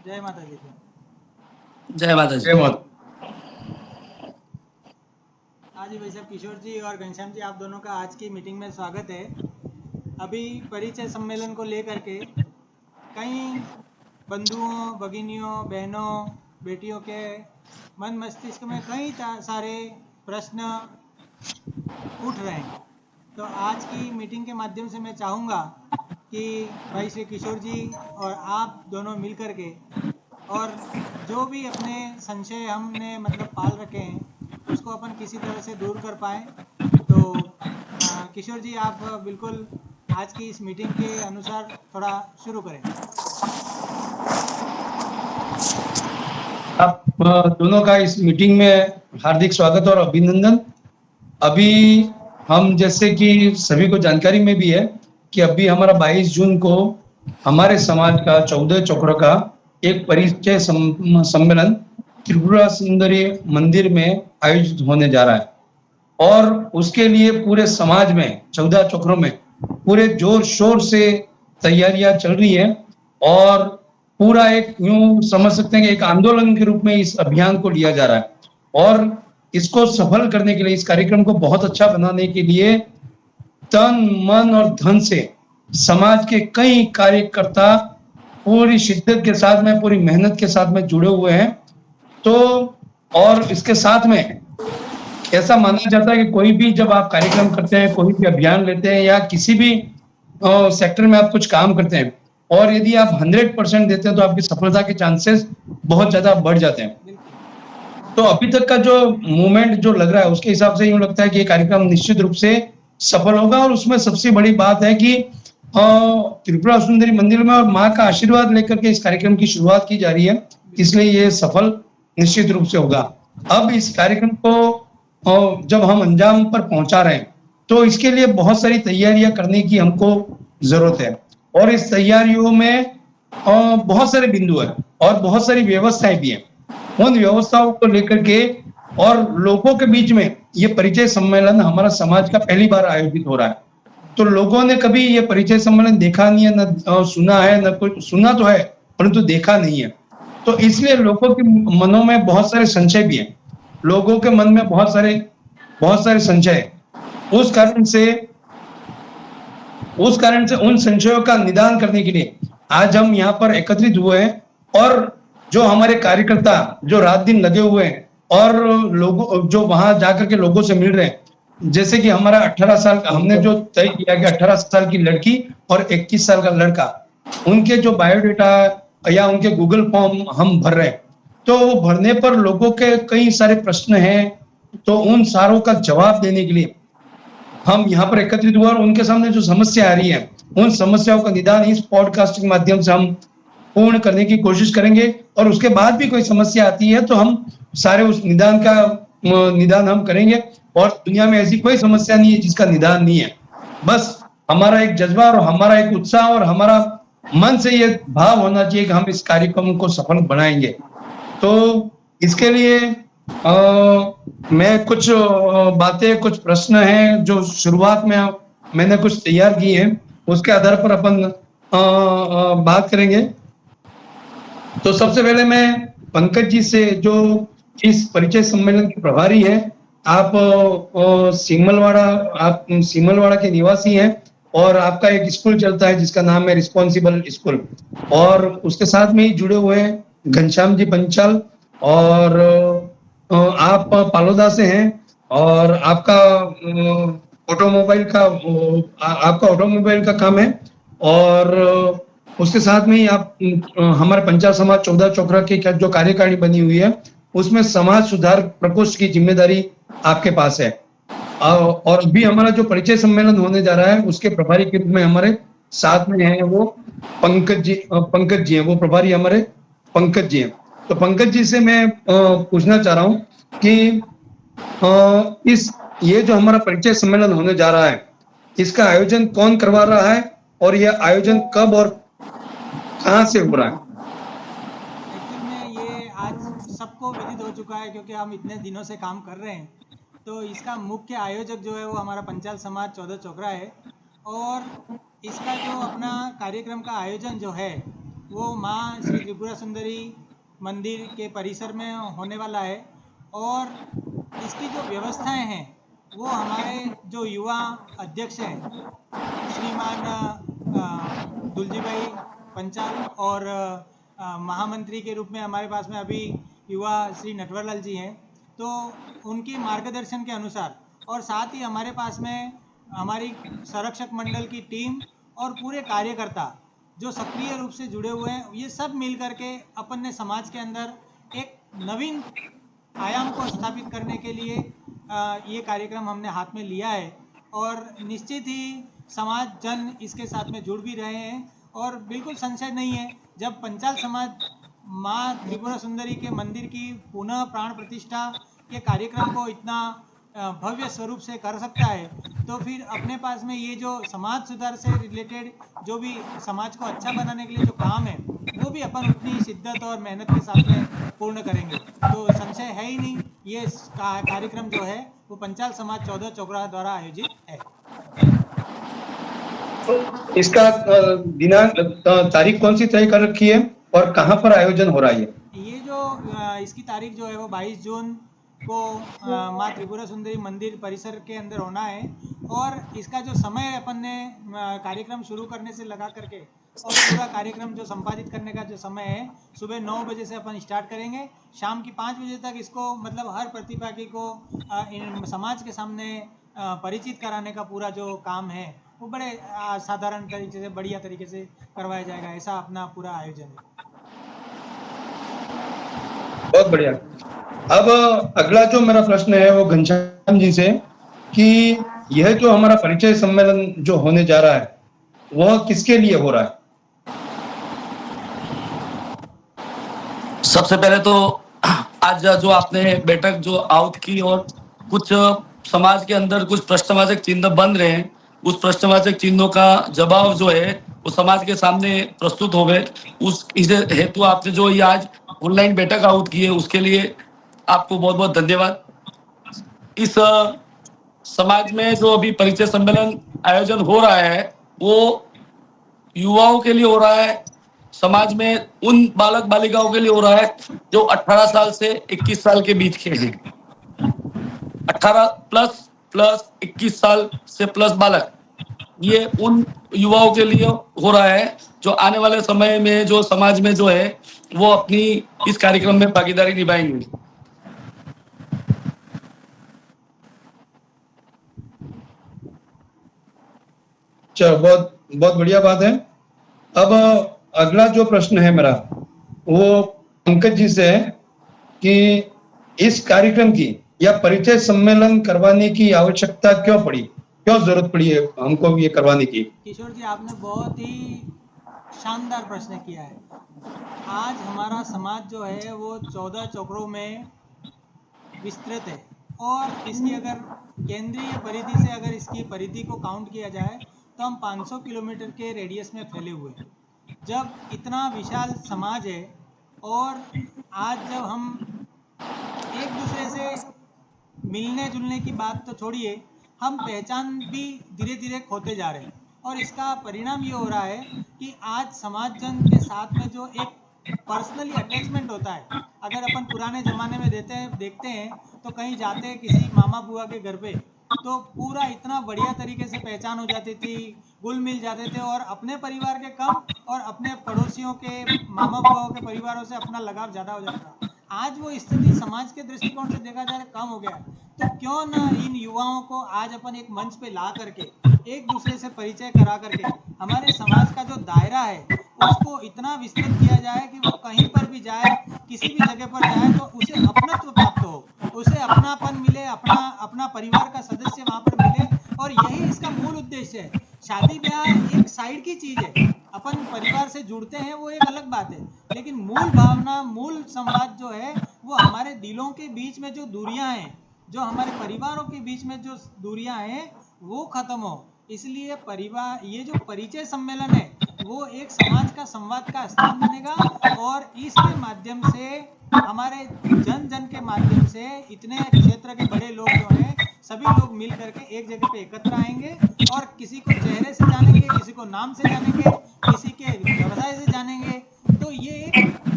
जय माता दी। जय माता जी। जय माता। हाँ जी भाई साहब, किशोर जी और घनश्याम जी, आप दोनों का आज की मीटिंग में स्वागत है। अभी परिचय सम्मेलन को लेकर के कई बंधुओं, भगिनियों, बहनों, बेटियों के मन मस्तिष्क में कई सारे प्रश्न उठ रहे हैं। तो आज की मीटिंग के माध्यम से मैं चाहूँगा कि भाई श्री किशोर जी और आप दोनों मिल कर के और जो भी अपने संशय हमने मतलब पाल रखे हैं उसको अपन किसी तरह से दूर कर पाए। तो किशोर जी, आप बिल्कुल आज की इस मीटिंग के अनुसार थोड़ा शुरू करें। आप दोनों का इस मीटिंग में हार्दिक स्वागत और अभिनंदन। अभी हम जैसे कि सभी को जानकारी में भी है कि अभी हमारा 22 जून को हमारे समाज का 14 चक्र का एक परिचय सम्मेलन त्रिपुरा सुंदरी मंदिर में आयोजित होने जा रहा है और उसके लिए पूरे समाज में 14 चक्रों में पूरे जोर शोर से तैयारियां चल रही है और पूरा एक यूं समझ सकते हैं कि एक आंदोलन के रूप में इस अभियान को लिया जा रहा है और इसको सफल करने के लिए, इस कार्यक्रम को बहुत अच्छा बनाने के लिए तन मन और धन से समाज के कई कार्यकर्ता पूरी शिद्दत के साथ में, पूरी मेहनत के साथ में जुड़े हुए हैं। तो और इसके साथ में ऐसा माना जाता है कि कोई भी जब आप कार्यक्रम करते हैं, कोई भी अभियान लेते हैं या किसी भी सेक्टर में आप कुछ काम करते हैं और यदि आप 100% देते हैं तो आपकी सफलता के चांसेस बहुत ज्यादा बढ़ जाते हैं। तो अभी तक का जो मूवमेंट जो लग रहा है उसके हिसाब से यूं लगता है कि ये कार्यक्रम निश्चित रूप से सफल होगा और उसमें सबसे बड़ी बात है कि त्रिपुरा सुंदरी मंदिर में और माँ का आशीर्वाद लेकर के इस कार्यक्रम की शुरुआत की जा रही है, इसलिए ये सफल निश्चित रूप से होगा। अब इस कार्यक्रम को जब हम अंजाम पर पहुंचा रहे हैं तो इसके लिए बहुत सारी तैयारियां करने की हमको जरूरत है और इस तैयारियों में बहुत सारे बिंदु है और बहुत सारी व्यवस्थाएं भी हैं। उन व्यवस्थाओं को लेकर के और लोगों के बीच में ये परिचय सम्मेलन हमारा समाज का पहली बार आयोजित हो रहा है। तो लोगों ने कभी ये परिचय सम्मेलन देखा नहीं है, न सुना है, न कुछ सुना तो है परंतु देखा नहीं है। तो इसलिए लोगों के मनों में बहुत सारे संशय भी हैं। लोगों के मन में बहुत सारे संशय है। उस कारण से उन संशयों का निदान करने के लिए आज हम यहाँ पर एकत्रित हुए हैं और जो हमारे कार्यकर्ता जो रात दिन लगे हुए हैं और लोगों जो वहां जाकर के लोगों से मिल रहे हैं, जैसे कि हमारा 18 साल हमने जो तय किया कि 18 साल की लड़की और 21 साल का लड़का, उनके जो बायोडेटा या उनके गूगल फॉर्म हम भर रहे हैं, तो वो भरने पर लोगों के कई सारे प्रश्न हैं। तो उन सारों का जवाब देने के लिए हम यहाँ पर एकत्रित हुए और उनके सामने जो समस्या आ रही है उन समस्याओं का निदान इस पॉडकास्ट के माध्यम से हम पूर्ण करने की कोशिश करेंगे और उसके बाद भी कोई समस्या आती है तो हम सारे उस निदान हम करेंगे और दुनिया में ऐसी कोई समस्या नहीं है जिसका निदान नहीं है। बस हमारा एक जज्बा और हमारा एक उत्साह और हमारा मन से ये भाव होना चाहिए कि हम इस कार्यक्रम को सफल बनाएंगे। तो इसके लिए मैं कुछ बातें, कुछ प्रश्न हैं जो शुरुआत में मैंने कुछ तैयार किए हैं, उसके आधार पर अपन बात करेंगे। तो सबसे पहले मैं पंकज जी से, जो इस परिचय सम्मेलन के प्रभारी हैं, आप सीमलवाड़ा के निवासी हैं और आपका एक स्कूल चलता है जिसका नाम है रिस्पॉन्सिबल स्कूल, और उसके साथ में ही जुड़े हुए हैं घनश्याम जी पंचाल और आप पालोदा से हैं और आपका ऑटोमोबाइल का काम है और उसके साथ में ही आप हमारे पंचाल समाज 14 चौकरा की जो कार्यकारिणी बनी हुई है उसमें समाज सुधार प्रकोष्ठ की जिम्मेदारी आपके पास है। और अभी हमारा जो परिचय सम्मेलन होने जा रहा है उसके प्रभारी के रूप में हमारे साथ में है वो पंकज जी हैं, वो प्रभारी हमारे पंकज जी हैं। तो पंकज जी से मैं पूछना चाह रहा हूँ कि ये जो हमारा परिचय सम्मेलन होने जा रहा है इसका आयोजन कौन करवा रहा है और यह आयोजन कब और कहाँ से हो रहा है? एक्चुअल में ये आज सबको विदित हो चुका है क्योंकि हम इतने दिनों से काम कर रहे हैं। तो इसका मुख्य आयोजक जो है वो हमारा पंचाल समाज 14 चौकरा है और इसका जो अपना कार्यक्रम का आयोजन जो है वो माँ श्री त्रिपुरा सुंदरी मंदिर के परिसर में होने वाला है। और इसकी जो व्यवस्थाएं हैं वो हमारे जो युवा अध्यक्ष हैं श्रीमान दुलजी भाई पंचाल और महामंत्री के रूप में हमारे पास में अभी युवा श्री नटवरलाल जी हैं। तो उनकी मार्गदर्शन के अनुसार और साथ ही हमारे पास में हमारी संरक्षक मंडल की टीम और पूरे कार्यकर्ता जो सक्रिय रूप से जुड़े हुए हैं, ये सब मिल करके अपन ने समाज के अंदर एक नवीन आयाम को स्थापित करने के लिए ये कार्यक्रम हमने हाथ में लिया है। और निश्चित ही समाज जन इसके साथ में जुड़ भी रहे हैं। और बिल्कुल संशय नहीं है, जब पंचाल समाज माँ त्रिपुरा सुंदरी के मंदिर की पुनः प्राण प्रतिष्ठा के कार्यक्रम को इतना भव्य स्वरूप से कर सकता है, तो फिर अपने पास में ये जो समाज सुधार से रिलेटेड जो भी समाज को अच्छा बनाने के लिए जो काम है वो भी अपन उतनी शिद्दत और मेहनत के साथ में पूर्ण करेंगे। तो संशय है ही नहीं, ये कार्यक्रम जो है वो पंचाल समाज 14 चौराहा द्वारा आयोजित है। इसका दिनांक तारीख कौन सी तय कर रखी है और कहाँ पर आयोजन हो रहा है? ये जो इसकी तारीख जो है वो 22 जून को माँ त्रिपुरा सुंदरी मंदिर परिसर के अंदर होना है। और इसका जो समय अपन ने कार्यक्रम शुरू करने से लगा करके और पूरा कार्यक्रम जो संपादित करने का जो समय है, सुबह 9 बजे से अपन स्टार्ट करेंगे, शाम की 5 बजे तक इसको मतलब हर प्रतिभागी को समाज के सामने परिचित कराने का पूरा जो काम है वो बड़े साधारण तरीके से बढ़िया तरीके से करवाया जाएगा। ऐसा अपना पूरा आयोजन है। बहुत बढ़िया। अब अगला जो मेरा प्रश्न है वो घनश्याम जी से कि यह जो हमारा परिचय सम्मेलन जो होने जा रहा है वह किसके लिए हो रहा है? सबसे पहले तो आज जो आपने बैठक जो आउट की और कुछ समाज के अंदर कुछ प्रश्नवाचक चिन्ह बन रहे हैं, उस प्रश्नवाचक चिन्हों का जवाब जो है वो समाज के सामने प्रस्तुत हो गए। उस हेतु आपने जो ये आज ऑनलाइन बैठक आउट की है उसके लिए आपको बहुत बहुत धन्यवाद। इस समाज में जो अभी परिचय सम्मेलन आयोजन हो रहा है वो युवाओं के लिए हो रहा है, समाज में उन बालक बालिकाओं के लिए हो रहा है जो 18 साल से 21 साल के बीच के हैं। 18 प्लस 21 साल से प्लस बालक, ये उन युवाओं के लिए हो रहा है जो आने वाले समय में जो समाज में जो है वो अपनी इस कार्यक्रम में भागीदारी निभाएंगे। चलो, बहुत बहुत बढ़िया बात है। अब अगला जो प्रश्न है मेरा वो पंकज जी से है कि इस कार्यक्रम की या परिचय सम्मेलन करवाने की आवश्यकता क्यों पड़ी, क्यों जरूरत पड़ी है हमको ये करवाने की? किशोर जी, आपने बहुत ही शानदार प्रश्न किया है। आज हमारा समाज जो है वो 14 चक्रों में विस्तृत है और इसकी अगर केंद्रीय परिधि से अगर इसकी परिधि को काउंट किया जाए तो हम 500 किलोमीटर के रेडियस में फैले हुए हैं। जब इतना विशाल समाज है और आज जब हम एक दूसरे से मिलने जुलने की बात तो छोड़िए, हम पहचान भी धीरे धीरे खोते जा रहे हैं। और इसका परिणाम ये हो रहा है कि आज समाज जन के साथ में जो एक पर्सनली अटैचमेंट होता है, अगर अपन पुराने ज़माने में देखते हैं तो कहीं जाते हैं किसी मामा बुआ के घर पे तो पूरा इतना बढ़िया तरीके से पहचान हो जाती थी, घुल मिल जाते थे और अपने परिवार के कम और अपने पड़ोसियों के मामा बुआओं के परिवारों से अपना लगाव ज़्यादा हो जाता। आज वो स्थिति समाज के दृष्टिकोण से देखा जाए कम हो गया। तो क्यों ना इन युवाओं को आज अपन एक मंच पे ला करके एक दूसरे से परिचय करा करके हमारे समाज का जो दायरा है उसको इतना विस्तृत किया जाए कि वो कहीं पर भी जाए, किसी भी जगह पर जाए तो उसे अपनत्व प्राप्त हो, उसे अपनापन मिले, अपना परिवार का सदस्य वहाँ पर मिले। और यही इसका मूल उद्देश्य है। शादी ब्याह एक साइड की चीज़ है, अपन परिवार से जुड़ते हैं वो एक अलग बात है, लेकिन मूल भावना, मूल संवाद जो है वो हमारे दिलों के बीच में जो दूरियां हैं, जो हमारे परिवारों के बीच में जो दूरियां हैं वो खत्म हो। इसलिए परिवार, ये जो परिचय सम्मेलन है वो एक समाज का संवाद का स्थान बनेगा और इसके माध्यम से हमारे जन जन के माध्यम से इतने क्षेत्र के बड़े लोग जो हैं सभी लोग मिल करके एक जगह पे एकत्र आएंगे और किसी को चेहरे से जानेंगे, किसी को नाम से जानेंगे, किसी के व्यवसाय से जानेंगे, तो ये एक